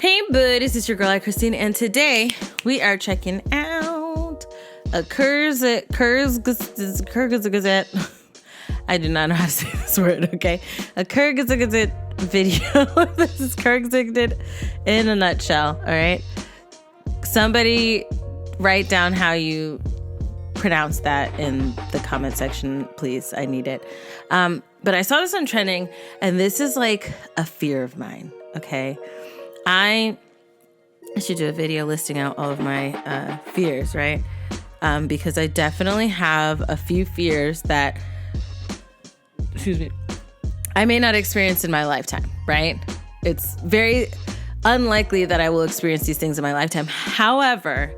Hey buddies, it's your girl AyChristene, and today we are checking out a Kurzgesagt. I do not know how to say this word, okay? A Kurzgesagt video. This is Kurzgesagt in a nutshell, all right? Somebody write down how you pronounce that in the comment section, please. I need it. But I saw this on trending, and this is like a fear of mine, okay? I should do a video listing out all of my fears, right? Because I definitely have a few fears that, I may not experience in my lifetime, right? It's very unlikely that I will experience these things in my lifetime. However,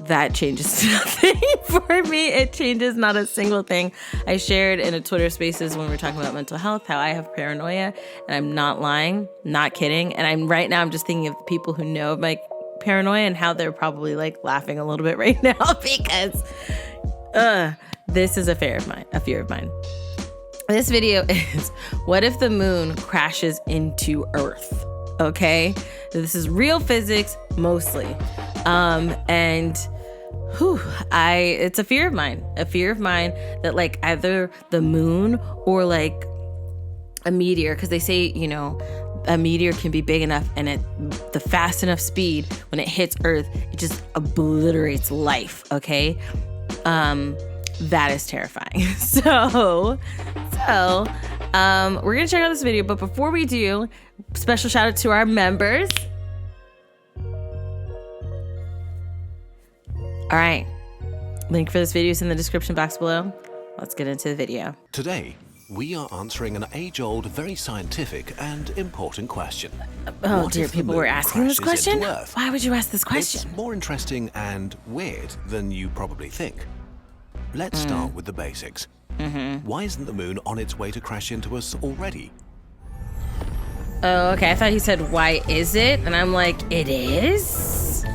that changes nothing for me. It changes not a single thing. I shared in a Twitter Spaces when we were talking about mental health how I have paranoia, and I'm not lying, not kidding. And I'm just thinking of the people who know of my paranoia and how they're probably like laughing a little bit right now because this is a fear of mine. This video is, what if the moon crashes into Earth? Okay, this is real physics mostly, it's a fear of mine that like either the moon or like a meteor, because they say, you know, a meteor can be big enough and the fast enough speed when it hits Earth, it just obliterates life. Okay, that is terrifying. So we're gonna check out this video, but before we do, special shout out to our members. All right, link for this video is in the description box below. Let's get into the video. Today, we are answering an age-old, very scientific and important question. Oh What dear, if the people moon were asking this crashes question? into Earth? Why would you ask this question? It's more interesting and weird than you probably think. Let's start with the basics. Why isn't the moon on its way to crash into us already? Oh, okay, I thought he said, why is it? And I'm like, it is?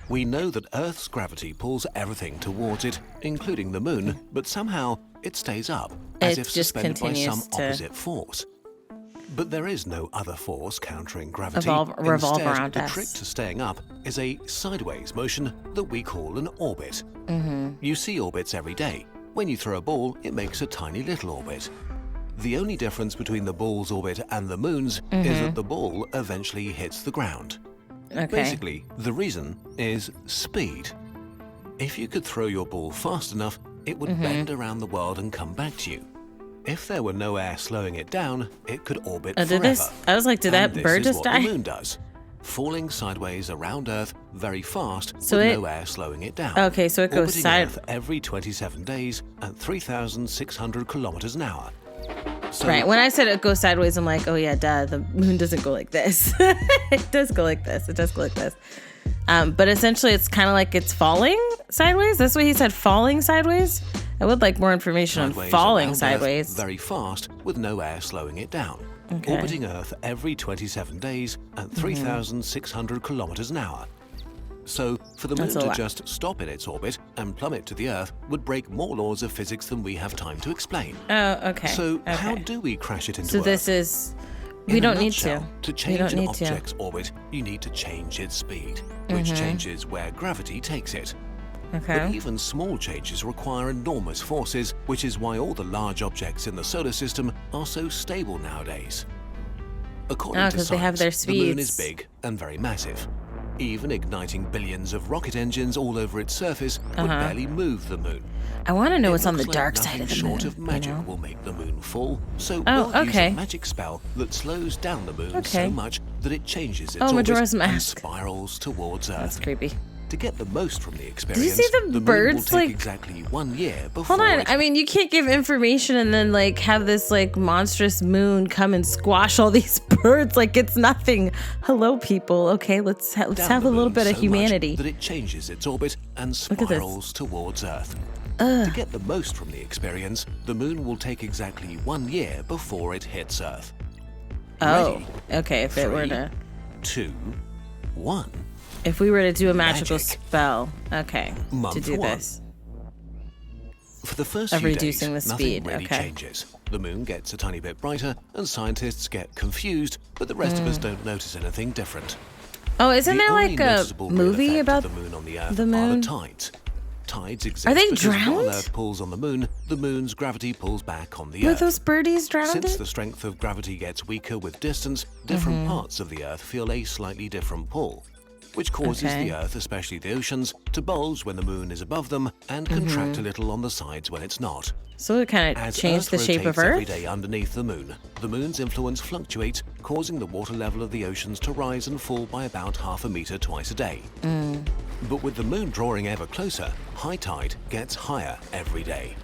We know that Earth's gravity pulls everything towards it, including the moon, but somehow it stays up, as It if just suspended by some continues to opposite force. But there is no other force countering gravity. revolve Instead, around the us. trick to staying up is a sideways motion that we call an orbit. You see orbits every day. When you throw a ball, it makes a tiny little orbit. The only difference between the ball's orbit and the moon's is that the ball eventually hits the ground. Okay. Basically, the reason is speed. If you could throw your ball fast enough, it would bend around the world and come back to you. If there were no air slowing it down, it could orbit forever. I was like, did that bird just die? This is what the moon does, falling sideways around Earth very fast with no air slowing it down. Okay, so it goes orbiting Earth every 27 days at 3,600 kilometers an hour. So, right, when I said it goes sideways, I'm like, oh yeah, duh, the moon doesn't go like this. It does go like this. But essentially it's kind of like it's falling sideways. That's what he said, falling sideways. I would like more information on falling sideways. Earth very fast with no air slowing it down. Okay. Orbiting Earth every 27 days at 3,600 kilometers an hour. So, for the moon to just stop in its orbit and plummet to the Earth would break more laws of physics than we have time to explain. Oh, okay. So, how do we crash it into Earth? So this is, we don't need to. To change an object's orbit, you need to change its speed, which changes where gravity takes it. Okay. But even small changes require enormous forces, which is why all the large objects in the solar system are so stable nowadays. According to science, they have their the moon is speeds. big and very massive. Even igniting billions of rocket engines all over its surface would barely move the moon. I want to know what's on the Looks like dark side of the moon. Short of magic will make the moon fall. So Oh, we'll use okay. a magic spell that slows down the moon so much that it changes its Oh, orbit Majora's and Mask. spirals towards Earth. That's creepy. To get the most from the experience, see the moon birds, will take like- exactly 1 year before Hold on. it- I mean, you can't give information and then like have this like monstrous moon come and squash all these birds like it's nothing. Hello, people. Okay, let's have a little bit of humanity. That it changes its orbit and Look at this. spirals towards Earth. To get the most from the experience, the moon will take exactly 1 year before it hits Earth. Oh, Ready? okay. If it were to, 2, 1. if we were to do a magical Magic. spell, okay, to Month do 1. this. For the first Of few reducing days, the speed, nothing really okay. changes. The moon gets a tiny bit brighter, and scientists get confused, but the rest of us don't notice anything different. Oh, isn't The there only like a noticeable real movie effect about of the moon on the Earth the are moon? the tides. Tides exist Are they because drowned? while Earth pulls on the moon's gravity pulls back on the Were Earth. those birdies drowned? Since the strength of gravity gets weaker with distance, different parts of the Earth feel a slightly different pull, which causes the Earth, especially the oceans, to bulge when the moon is above them and contract a little on the sides when it's not. So it kind of As changed Earth the shape of rotates every Earth? day underneath the moon's influence fluctuates, causing the water level of the oceans to rise and fall by about half a meter twice a day. But with the moon drawing ever closer, high tide gets higher every day.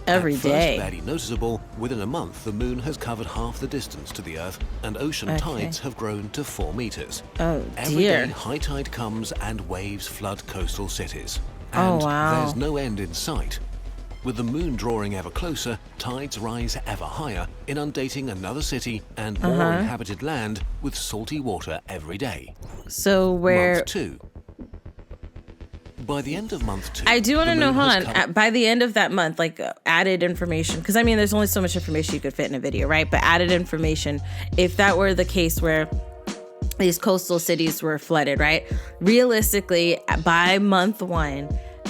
Every At day. first barely noticeable, within a month the moon has covered half the distance to the Earth, and ocean tides have grown to 4 meters. Oh, Every dear. day high tide comes and waves flood coastal cities. Oh, And wow. there's no end in sight. With the moon drawing ever closer, tides rise ever higher, inundating another city and more inhabited land with salty water every day. So where... Month 2. By the end of month 2, I do want to the know, moon hold has on, covered- by the end of that month, like added information, because I mean, there's only so much information you could fit in a video, right? But added information, if that were the case where these coastal cities were flooded, right? Realistically, by month 1,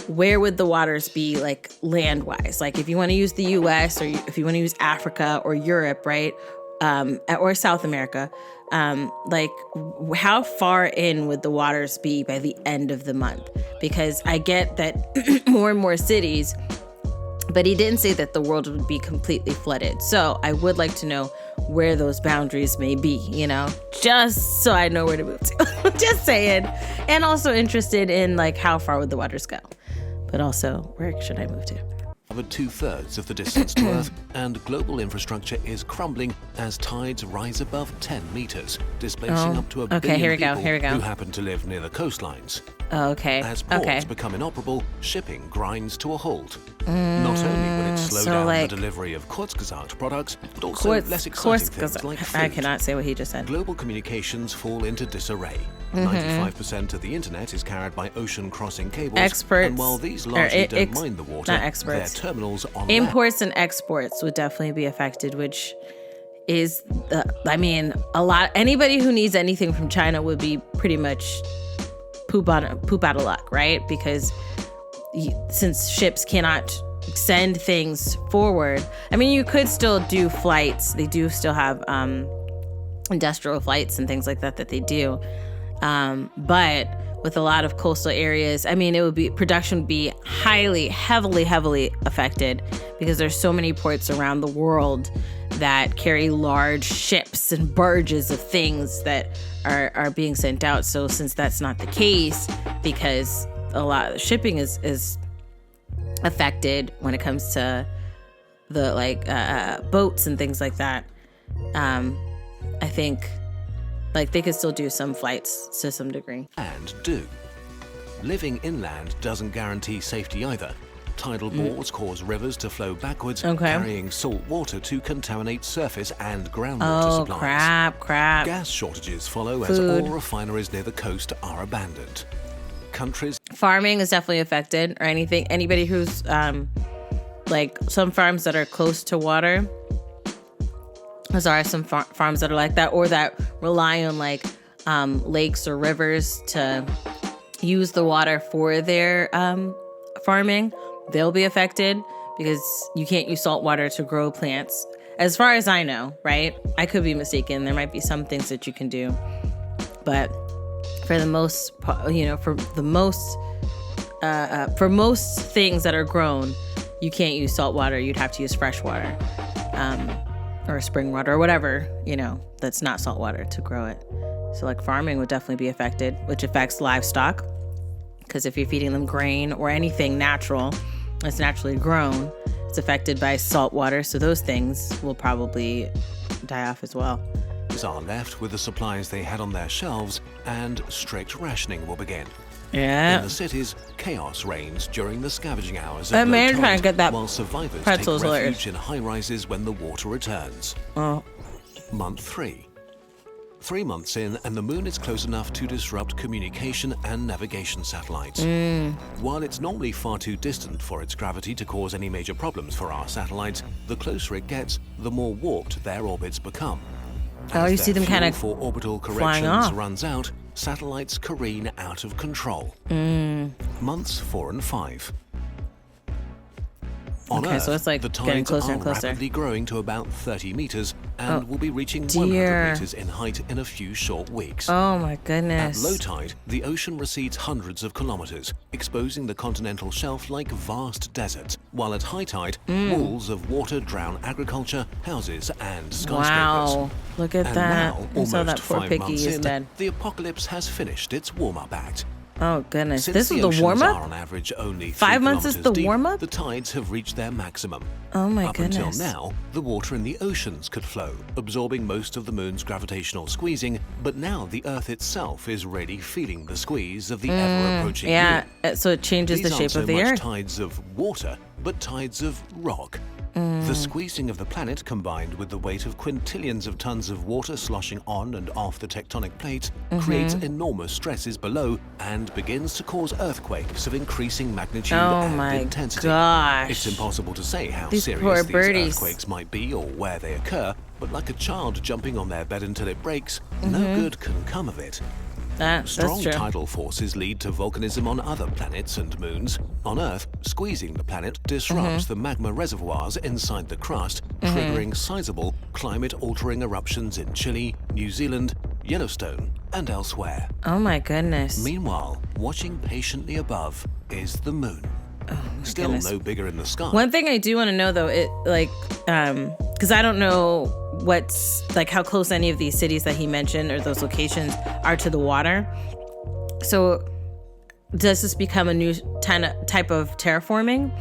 where would the waters be like land-wise? Like if you want to use the US or if you want to use Africa or Europe, right? Or South America, like how far in would the waters be by the end of the month? Because I get that more and more cities, but he didn't say that the world would be completely flooded. So I would like to know where those boundaries may be, you know, just so I know where to move to. Just saying. And also interested in like how far would the waters go? But also, where should I move to? Covered 2/3 of the distance to Earth, and global infrastructure is crumbling as tides rise above 10 meters, displacing up to a billion here we go, people here we go. who happen to live near the coastlines. Oh, okay. As ports Okay. become inoperable, shipping grinds to a halt. Not only will it slow so down like- the delivery of Kurzgesagt products, but also less exciting things like food. I cannot say what he just said. Global communications fall into disarray. Mm-hmm. 95% of the internet is carried by ocean-crossing cables, Experts, and while these or largely don't ex- mind the water, not experts. their terminals on land. Imports and exports would definitely be affected, which is, I mean, a lot. Anybody who needs anything from China would be pretty much poop out of luck, right? Because since ships cannot send things forward, I mean, you could still do flights. They do still have industrial flights and things like that they do. But with a lot of coastal areas, I mean, production would be heavily affected because there's so many ports around the world that carry large ships and barges of things that are being sent out. So since that's not the case, because a lot of shipping is affected when it comes to the boats and things like that, I think like they could still do some flights to some degree. And do. Living inland doesn't guarantee safety either. Tidal bores cause rivers to flow backwards, carrying salt water to contaminate surface and groundwater supplies. Crap. Gas shortages follow as all refineries near the coast are abandoned. Countries Farming is definitely affected, or anybody who's like some farms that are close to water. There are some farms that are like that, or that rely on like lakes or rivers to use the water for their farming. They'll be affected because you can't use salt water to grow plants. As far as I know, right? I could be mistaken. There might be some things that you can do, but for the most, for most things that are grown, you can't use salt water. You'd have to use fresh water, or spring water, or whatever, that's not salt water to grow it. So like farming would definitely be affected, which affects livestock. Because if you're feeding them grain or anything natural that's naturally grown, it's affected by salt water. So those things will probably die off as well. are left with the supplies they had on their shelves, and strict rationing will begin. Yeah. In the cities, chaos reigns during the scavenging hours That of low man trying tide, to get that while survivors pretzel take is refuge hilarious. in high rises when the water returns. Oh. Month 3. 3 months in, and the moon is close enough to disrupt communication and navigation satellites. While it's normally far too distant for its gravity to cause any major problems for our satellites, the closer it gets, the more warped their orbits become. Oh, you see them kind of for orbital flying corrections off. runs out, satellites careen out of control. Months 4 and 5. On Okay, Earth, so it's like the getting tides closer are and closer. rapidly growing to about 30 meters and will be reaching dear. 100 meters in height in a few short weeks. Oh my At goodness. low tide, the ocean recedes hundreds of kilometers, exposing the continental shelf like vast deserts, while at high tide, walls of water drown agriculture, houses, and skyscrapers. Wow. Look at And that. now, I saw almost that poor 5 piggy months is in, dead. the apocalypse has finished its warm-up act. Oh goodness. Since This the is the oceans warm-up? are on average only 5 months is kilometers the deep, warm-up? The tides have reached their maximum. Oh my Up goodness. until now, the water in the oceans could flow, absorbing most of the moon's gravitational squeezing, but now the Earth itself is really feeling the squeeze of the ever-approaching Yeah, moon. so it changes These the aren't shape so of the much earth. tides of water, but tides of rock. The squeezing of the planet, combined with the weight of quintillions of tons of water sloshing on and off the tectonic plates, creates enormous stresses below and begins to cause earthquakes of increasing magnitude Oh and my intensity. gosh. It's impossible to say how These serious poor these birdies. earthquakes might be or where they occur, but like a child jumping on their bed until it breaks, no good can come of it. That's Strong true. tidal forces lead to volcanism on other planets and moons. On Earth, squeezing the planet disrupts the magma reservoirs inside the crust, triggering sizable climate-altering eruptions in Chile, New Zealand, Yellowstone, and elsewhere. Oh my goodness. Meanwhile, watching patiently above is the moon. Still goodness. no bigger in the sky. One thing I do want to know though, because I don't know what's like how close any of these cities that he mentioned or those locations are to the water. So does this become a new type of terraforming?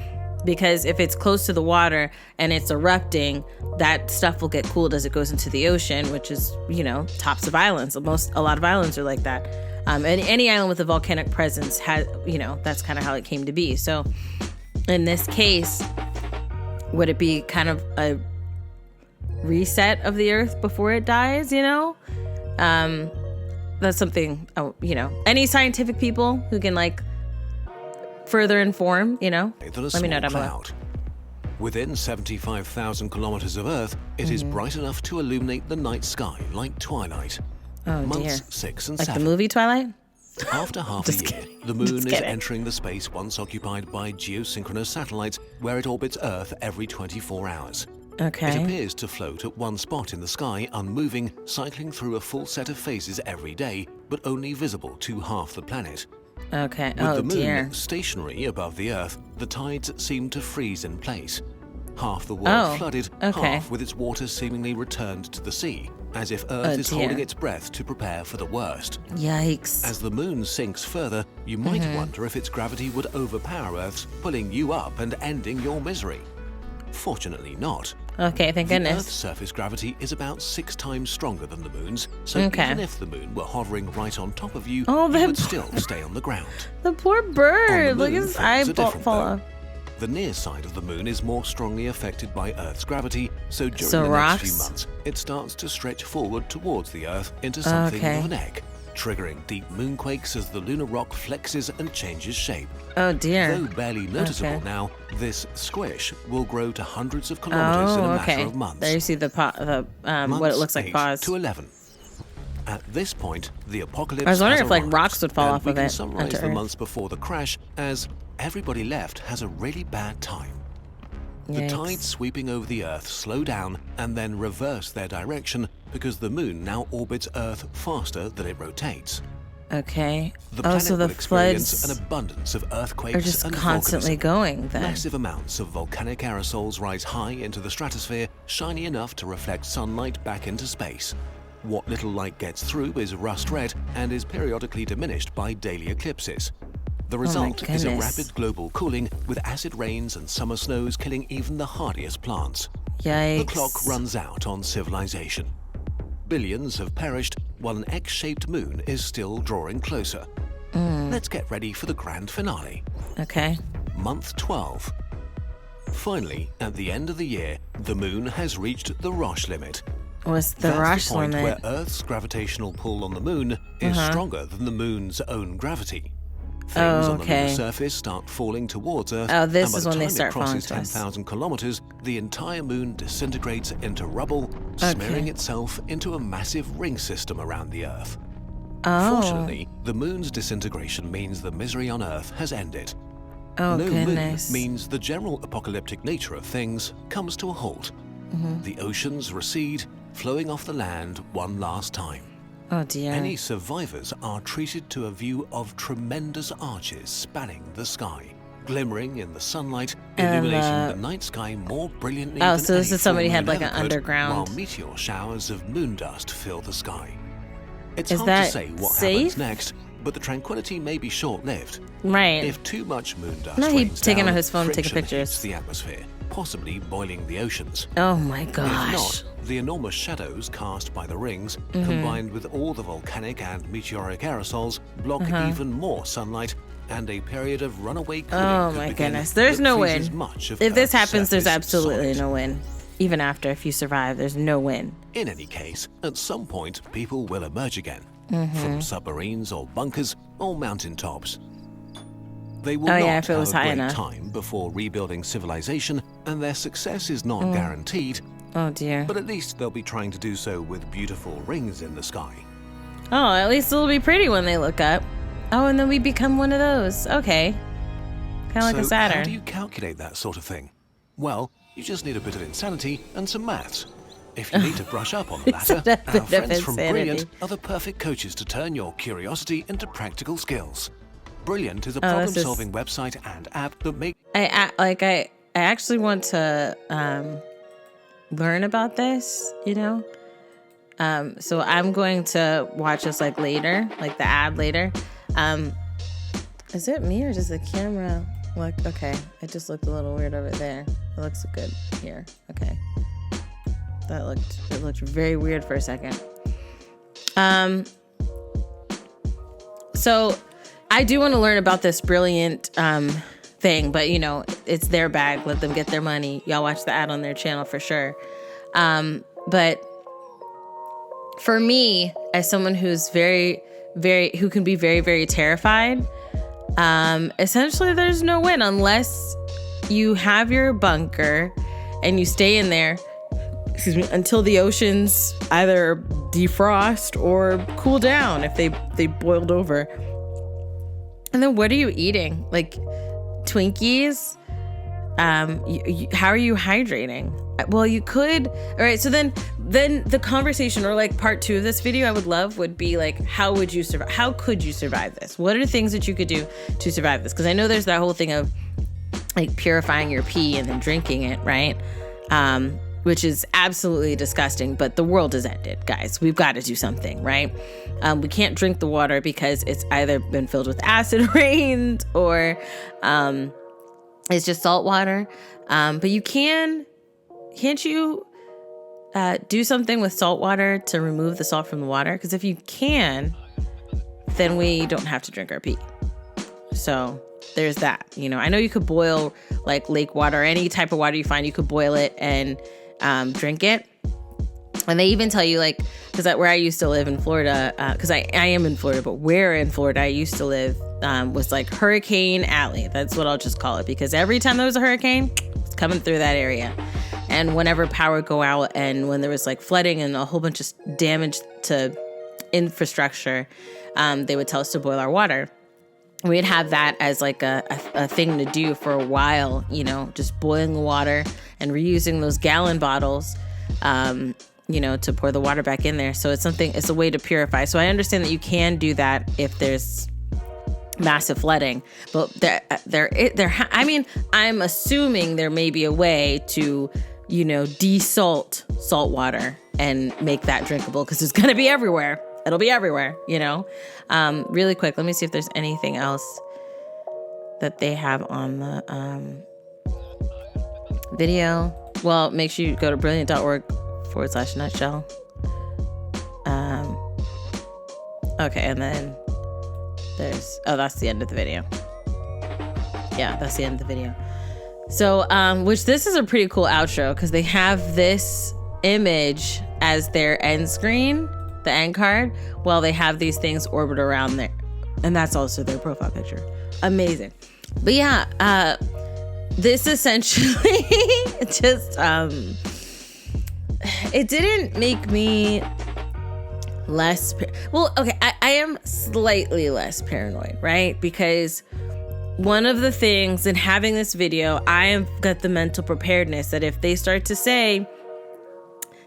Because if it's close to the water and it's erupting, that stuff will get cooled as it goes into the ocean, which is, tops of islands. A lot of islands are like that. And any island with a volcanic presence has, that's kind of how it came to be. So in this case, would it be kind of a reset of the earth before it dies, That's something, any scientific people who can further inform, Than a let me know small down below. cloud. Within 75,000 kilometers of Earth, it is bright enough to illuminate the night sky like twilight. Oh Months dear. 6 and Like 7. the movie Twilight? After half a Just year, kidding. the moon Just is kidding. entering the space once occupied by geosynchronous satellites, where it orbits Earth every 24 hours. It Okay. appears to float at one spot in the sky, unmoving, cycling through a full set of phases every day, but only visible to half the planet. Okay. With Oh the moon dear. stationary above the Earth, the tides seem to freeze in place. Half the world Oh, flooded, okay. half with its water seemingly returned to the sea, as if Earth is holding dear. its breath to prepare for the worst. Yikes. As the moon sinks further, you might Mm-hmm. wonder if its gravity would overpower Earth's, pulling you up and ending your misery. Fortunately not. Okay, thank The goodness. Earth's surface gravity is about 6 times stronger than the moon's, so Okay. even if the moon were hovering right on top of you, Oh, you that would poor- still stay on the ground. The poor On bird. the Look moon, at his things eye are different, fall though. off. The near side of the moon is more strongly affected by Earth's gravity, so during So the rocks? next few months, it starts to stretch forward towards the Earth into something Okay. of an egg, triggering deep moonquakes as the lunar rock flexes and changes shape. Oh dear. Though barely noticeable Okay. now, this squish will grow to hundreds of kilometers in a Oh, matter okay. of months. There you see the what Months it looks like 8 paws. to 11. At this point, the apocalypse I was wondering has if, like, arrived, rocks would fall and off we of can it summarize onto the Earth. months before the crash as everybody left has a really bad time. The Yikes. tides sweeping over the Earth slow down and then reverse their direction because the moon now orbits Earth faster than it rotates. Okay. The Oh, planet so the will experience floods an abundance of earthquakes are just and constantly volcanism. going then. Massive amounts of volcanic aerosols rise high into the stratosphere, shiny enough to reflect sunlight back into space. What little light gets through is rust red and is periodically diminished by daily eclipses. The result is a goodness. rapid global cooling with acid rains and summer snows killing even the hardiest plants. Yikes. The clock runs out on civilization. Billions have perished while an X-shaped moon is still drawing closer. Let's get ready for the grand finale. Okay. Month 12. Finally, at the end of the year, the moon has reached the Roche limit. What's the That's Roche the point limit? where Earth's gravitational pull on the moon is stronger than the moon's own gravity. Things on the lunar surface start falling towards Earth. Oh, this and by is the when they time start it crosses falling to us. 10,000 kilometers, the entire moon disintegrates into rubble, smearing itself into a massive ring system around the Earth. Fortunately, the moon's disintegration means the misery on Earth has ended. Oh, No goodness. moon means the general apocalyptic nature of things comes to a halt. The oceans recede, flowing off the land one last time. Oh, dear. Any survivors are treated to a view of tremendous arches spanning the sky, glimmering in the sunlight, illuminating the night sky more brilliantly than so this any is somebody full had moon like ever an could, underground. while meteor showers of moon dust fill the sky. It's Is hard that to say what safe? happens next, but the tranquility may be short-lived. Right. If too much moon dust No, he's rains taking down, out his phone, taking friction pictures. heats the atmosphere, possibly boiling the oceans. Oh, my If gosh. not, the enormous shadows cast by the rings, combined with all the volcanic and meteoric aerosols, block even more sunlight, and a period of runaway cooling Oh, could my begin goodness. There's that no freezes win. much of If this Earth's happens, there's surface absolutely solid. no win. Even after, if you survive, there's no win. In any case, at some point, people will emerge again, from submarines or bunkers or mountaintops. They will not if it have was a high great enough. time before rebuilding civilization, and their success is not guaranteed, Oh, dear. but at least they'll be trying to do so with beautiful rings in the sky. Oh, at least it'll be pretty when they look up. Oh, and then we become one of those. Okay. Kind of like a So how Saturn. do you calculate that sort of thing? Well, you just need a bit of insanity and some maths. If you need to brush up on the latter, a bit our of friends from insanity. Brilliant are the perfect coaches to turn your curiosity into practical skills. Brilliant is a Oh, this is- problem-solving website and app that make I actually want to learn about this, you know? So I'm going to watch this like later, like the ad later. Is it me or does the camera look okay? It just looked a little weird over there. It looks good here. Okay. It looked very weird for a second. So I do want to learn about this Brilliant thing, but you know, it's their bag. Let them get their money. Y'all watch the ad on their channel for sure. But for me, as someone who's who can be very, very terrified, essentially there's no win unless you have your bunker and you stay in there, until the oceans either defrost or cool down if they boiled over. And then what are you eating? Like Twinkies? How are you hydrating? Well, you could. All right. So then the conversation, or like part 2 of this video, I would love would be like, how would you survive? How could you survive this? What are things that you could do to survive this? Because I know there's that whole thing of like purifying your pee and then drinking it, right? Which is absolutely disgusting, but the world has ended, guys. We've got to do something, right? We can't drink the water because it's either been filled with acid rain or it's just salt water. But you can't you do something with salt water to remove the salt from the water? Because if you can, then we don't have to drink our pee. So there's that. You know, I know you could boil like lake water, any type of water you find, you could boil it and drink it. And they even tell you, like, because where I used to live in Florida, because I am in Florida, but where in Florida I used to live was like Hurricane Alley. That's what I'll just call it, because every time there was a hurricane, it's coming through that area. And whenever power would go out and when there was like flooding and a whole bunch of damage to infrastructure, they would tell us to boil our water. We'd have that as like a thing to do for a while, you know, just boiling the water and reusing those gallon bottles, you know, to pour the water back in there. So it's a way to purify. So I understand that you can do that if there's massive flooding, but I mean, I'm assuming there may be a way to, you know, desalt salt water and make that drinkable, because it's going to be everywhere. It'll be everywhere, you know. Really quick, let me see if there's anything else that they have on the video. Well, make sure you go to brilliant.org/nutshell. Okay, and then that's the end of the video. Yeah, that's the end of the video. So, which this is a pretty cool outro, because they have this image as their end screen, the end card, while they have these things orbit around there. And that's also their profile picture. Amazing. But yeah, this essentially just, it didn't make me less, well, okay, I am slightly less paranoid, right? Because one of the things in having this video, I have got the mental preparedness that if they start to say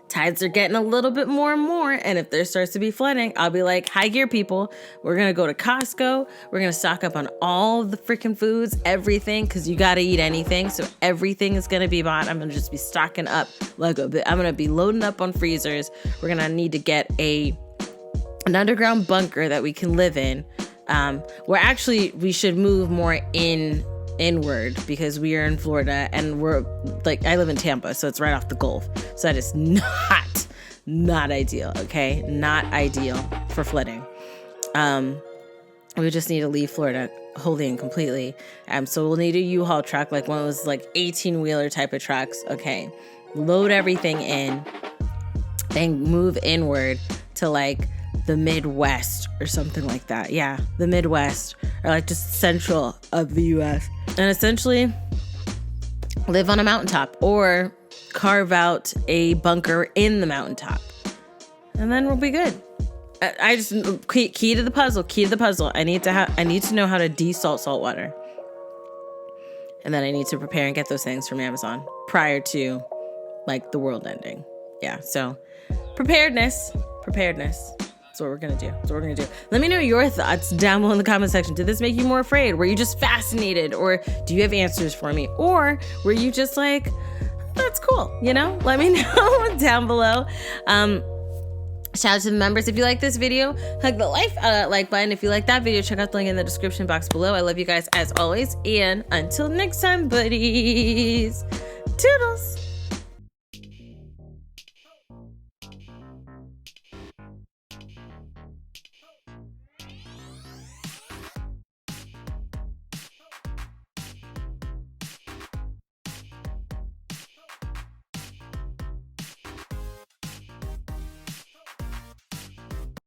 tides are getting a little bit more and more, and if there starts to be flooding, I'll be like, high gear people, we're going to go to Costco. We're going to stock up on all the freaking foods, everything, because you got to eat anything. So everything is going to be bought. I'm going to just be stocking up like I'm going to be loading up on freezers. We're going to need to get an underground bunker that we can live in. Where actually we should move more inward because we are in Florida and we're like, I live in Tampa, so it's right off the Gulf. So that is not ideal. Okay. Not ideal for flooding. We just need to leave Florida wholly and completely. So we'll need a U-Haul truck, like one of those like 18-wheeler type of trucks. Okay. Load everything in, then move inward to like the Midwest or something like that. Yeah, the Midwest, or like just central of the US. And essentially live on a mountaintop or carve out a bunker in the mountaintop. And then we'll be good. I just, key to the puzzle. I need to know how to desalt salt water. And then I need to prepare and get those things from Amazon prior to like the world ending. Yeah, so preparedness. That's what we're going to do. Let me know your thoughts down below in the comment section. Did this make you more afraid? Were you just fascinated? Or do you have answers for me? Or were you just like, that's cool, you know? Let me know down below. Shout out to the members. If you like this video, hug the like button. If you like that video, check out the link in the description box below. I love you guys as always. And until next time, buddies. Toodles.